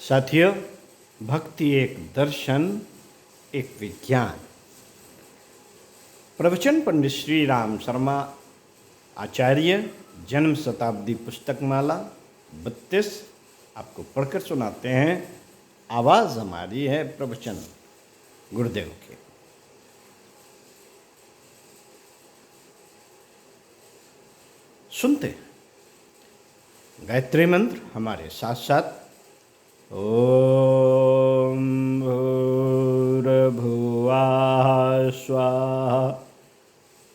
साथियों, भक्ति एक दर्शन, एक विज्ञान। प्रवचन पंडित श्री राम शर्मा आचार्य, जन्म शताब्दी पुस्तक माला 32 आपको पढ़कर सुनाते हैं। आवाज़ हमारी है प्रवचन गुरुदेव के। सुनते हैं गायत्री मंत्र हमारे साथ साथ। ओम भूर्भुवः स्वः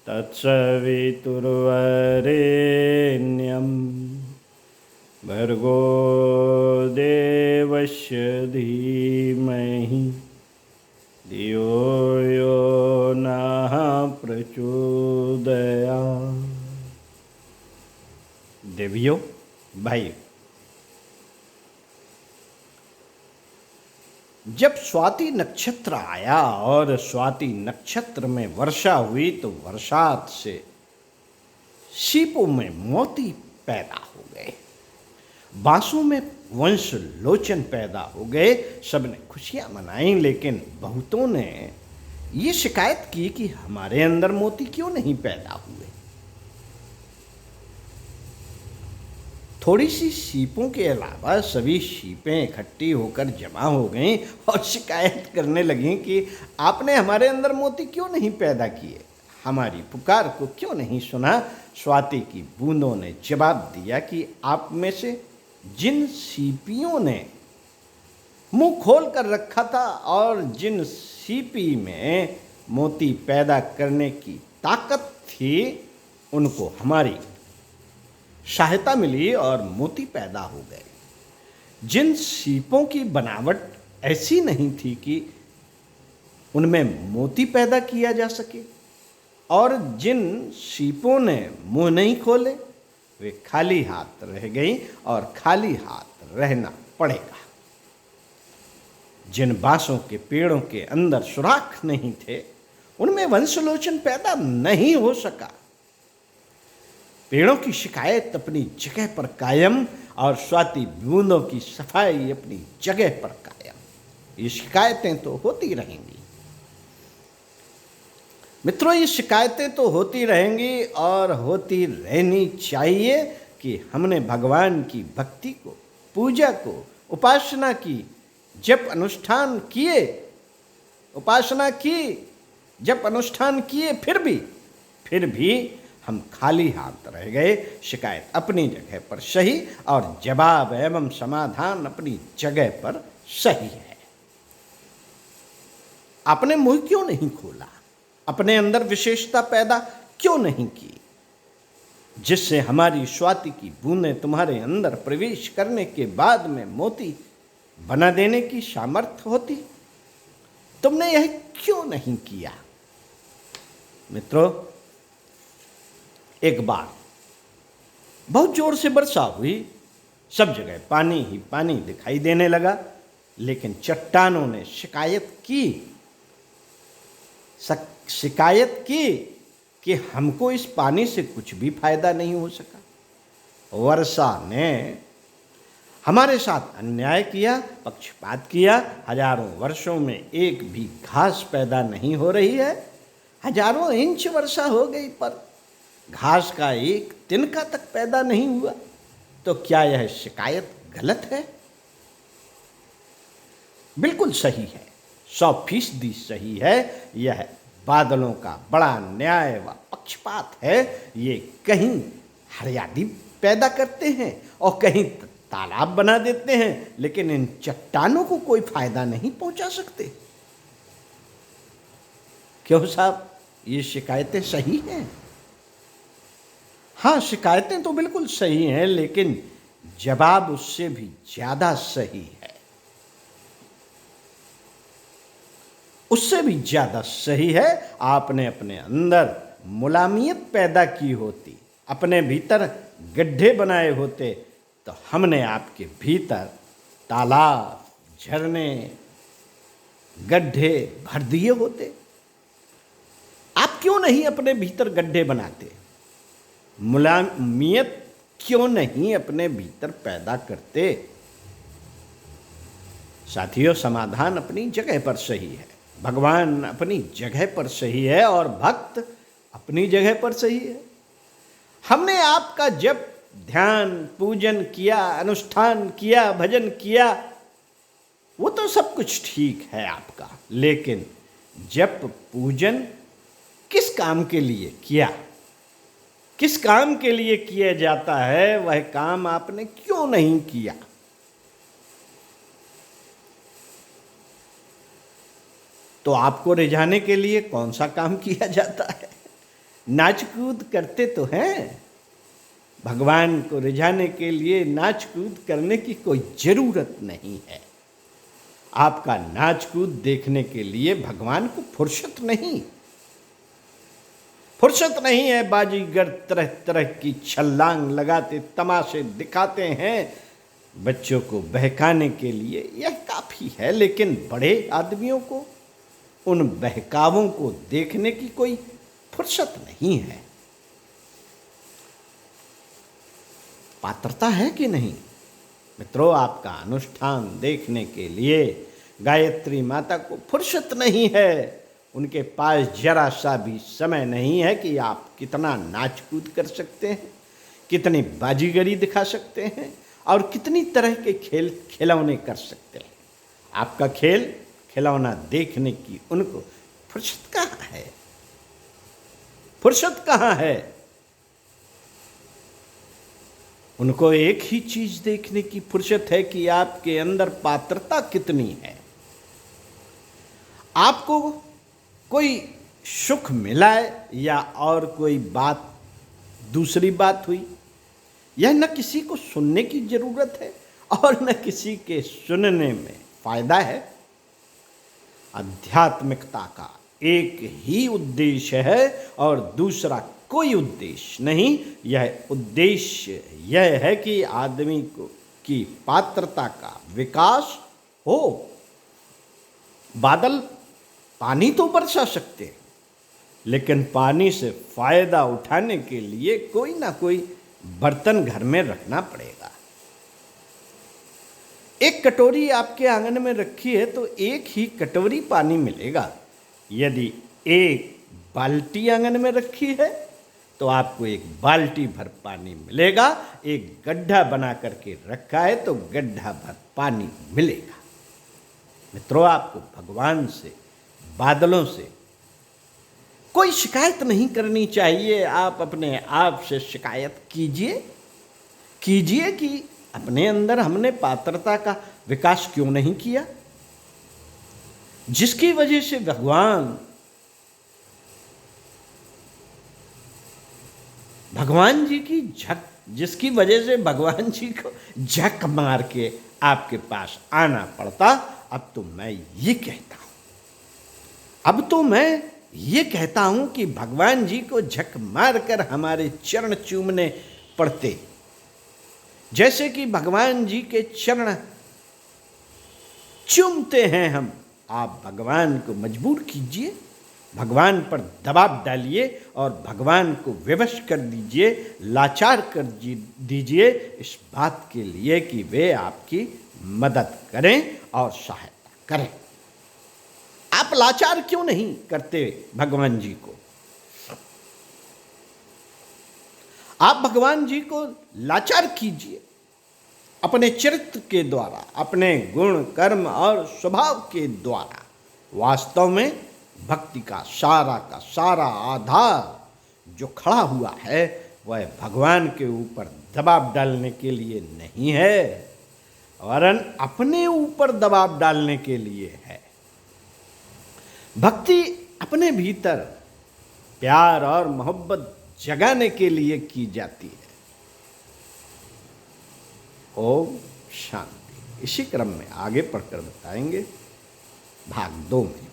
तत्सवितुर्वरेण्यं भर्गो देवस्य धीमहि धियो यो नः प्रचोदयात्। देवियों, भाई, जब स्वाति नक्षत्र आया और स्वाति नक्षत्र में वर्षा हुई तो वर्षात से सीपों में मोती पैदा हो गए, बांसों में वंश लोचन पैदा हो गए। सबने खुशियां मनाई, लेकिन बहुतों ने ये शिकायत की कि हमारे अंदर मोती क्यों नहीं पैदा हुए। थोड़ी सी सीपों के अलावा सभी सीपें इकट्ठी होकर जमा हो गईं और शिकायत करने लगीं कि आपने हमारे अंदर मोती क्यों नहीं पैदा किए, हमारी पुकार को क्यों नहीं सुना। स्वाति की बूंदों ने जवाब दिया कि आप में से जिन सीपियों ने मुंह खोल कर रखा था और जिन सीपी में मोती पैदा करने की ताकत थी, उनको हमारी सहायता मिली और मोती पैदा हो गए। जिन सीपों की बनावट ऐसी नहीं थी कि उनमें मोती पैदा किया जा सके और जिन सीपों ने मुंह नहीं खोले, वे खाली हाथ रह गईं और खाली हाथ रहना पड़ेगा। जिन बांसों के पेड़ों के अंदर सुराख नहीं थे, उनमें वंशलोचन पैदा नहीं हो सका। पेड़ों की शिकायत अपनी जगह पर कायम और स्वाति बूंदों की सफाई अपनी जगह पर कायम। ये शिकायतें तो होती रहेंगी मित्रों, ये शिकायतें तो होती रहेंगी और होती रहनी चाहिए कि हमने भगवान की भक्ति को, पूजा को, उपासना की, जप अनुष्ठान किए, उपासना की, जप अनुष्ठान किए, फिर भी हम खाली हाथ रह गए। शिकायत अपनी जगह पर सही और जवाब एवं समाधान अपनी जगह पर सही है। आपने मुंह क्यों नहीं खोला, अपने अंदर विशेषता पैदा क्यों नहीं की, जिससे हमारी स्वाति की बूंदें तुम्हारे अंदर प्रवेश करने के बाद में मोती बना देने की सामर्थ्य होती। तुमने यह क्यों नहीं किया। मित्रों, एक बार बहुत जोर से वर्षा हुई, सब जगह पानी ही पानी दिखाई देने लगा, लेकिन चट्टानों ने शिकायत की कि हमको इस पानी से कुछ भी फायदा नहीं हो सका। वर्षा ने हमारे साथ अन्याय किया, पक्षपात किया। हजारों वर्षों में एक भी घास पैदा नहीं हो रही है। हजारों इंच वर्षा हो गई पर घास का एक तिनका तक पैदा नहीं हुआ। तो क्या यह शिकायत गलत है? बिल्कुल सही है, 100% सही है। यह बादलों का बड़ा न्याय व पक्षपात है। ये कहीं हरियाली पैदा करते हैं और कहीं तालाब बना देते हैं, लेकिन इन चट्टानों को कोई फायदा नहीं पहुंचा सकते। क्यों साहब, ये शिकायतें सही हैं? हाँ, शिकायतें तो बिल्कुल सही हैं, लेकिन जवाब उससे भी ज्यादा सही है। उससे भी ज्यादा सही है। आपने अपने अंदर मुलायमियत पैदा की होती, अपने भीतर गड्ढे बनाए होते, तो हमने आपके भीतर तालाब, झरने, गड्ढे भर दिए होते। आप क्यों नहीं अपने भीतर गड्ढे बनाते? मुलायमियत क्यों नहीं अपने भीतर पैदा करते? साथियों, समाधान अपनी जगह पर सही है, भगवान अपनी जगह पर सही है और भक्त अपनी जगह पर सही है। हमने आपका जब ध्यान पूजन किया, अनुष्ठान किया, भजन किया, वो तो सब कुछ ठीक है आपका, लेकिन जप पूजन किस काम के लिए किया, किस काम के लिए किया जाता है, वह काम आपने क्यों नहीं किया? तो आपको रिझाने के लिए कौन सा काम किया जाता है? नाच कूद करते तो हैं। भगवान को रिझाने के लिए नाच कूद करने की कोई जरूरत नहीं है। आपका नाच कूद देखने के लिए भगवान को फुर्सत नहीं है। बाजीगर तरह तरह की छलांग लगाते, तमाशे दिखाते हैं बच्चों को बहकाने के लिए, यह काफी है। लेकिन बड़े आदमियों को उन बहकावों को देखने की कोई फुर्सत नहीं है। पात्रता है कि नहीं? मित्रों, आपका अनुष्ठान देखने के लिए गायत्री माता को फुर्सत नहीं है। उनके पास जरा सा भी समय नहीं है कि आप कितना नाच कूद कर सकते हैं, कितनी बाजीगरी दिखा सकते हैं और कितनी तरह के खेल खिलौने कर सकते हैं। आपका खेल खिलौना देखने की उनको फुर्सत कहाँ है? फुर्सत कहाँ है? उनको एक ही चीज देखने की फुर्सत है कि आपके अंदर पात्रता कितनी है। आपको कोई सुख मिला है या और कोई बात, दूसरी बात हुई, यह न किसी को सुनने की जरूरत है और न किसी के सुनने में फायदा है। आध्यात्मिकता का एक ही उद्देश्य है और दूसरा कोई उद्देश्य नहीं। यह उद्देश्य यह है कि आदमी को की पात्रता का विकास हो। बादल पानी तो बरसा सकते हैं, लेकिन पानी से फायदा उठाने के लिए कोई ना कोई बर्तन घर में रखना पड़ेगा। एक कटोरी आपके आंगन में रखी है तो एक ही कटोरी पानी मिलेगा। यदि एक बाल्टी आंगन में रखी है तो आपको एक बाल्टी भर पानी मिलेगा। एक गड्ढा बना करके रखा है तो गड्ढा भर पानी मिलेगा। मित्रों, आपको भगवान से, बादलों से कोई शिकायत नहीं करनी चाहिए। आप अपने आप से शिकायत कीजिए कि अपने अंदर हमने पात्रता का विकास क्यों नहीं किया, जिसकी वजह से भगवान जी की जिसकी वजह से भगवान जी को झक मार के आपके पास आना पड़ता। अब तो मैं ये कहता हूं कि भगवान जी को झक मार कर हमारे चरण चूमने पड़ते। जैसे कि भगवान जी के चरण चूमते हैं हम, आप भगवान को मजबूर कीजिए, भगवान पर दबाव डालिए और भगवान को विवश कर दीजिए, लाचार कर दीजिए इस बात के लिए कि वे आपकी मदद करें और सहायता करें। आप लाचार क्यों नहीं करते भगवान जी को? आप भगवान जी को लाचार कीजिए अपने चरित्र के द्वारा, अपने गुण, कर्म और स्वभाव के द्वारा। वास्तव में भक्ति का सारा आधार जो खड़ा हुआ है वह भगवान के ऊपर दबाव डालने के लिए नहीं है, वरन अपने ऊपर दबाव डालने के लिए है। भक्ति अपने भीतर प्यार और मोहब्बत जगाने के लिए की जाती है। ओम शांति। इसी क्रम में आगे पढ़कर बताएंगे भाग 2 में।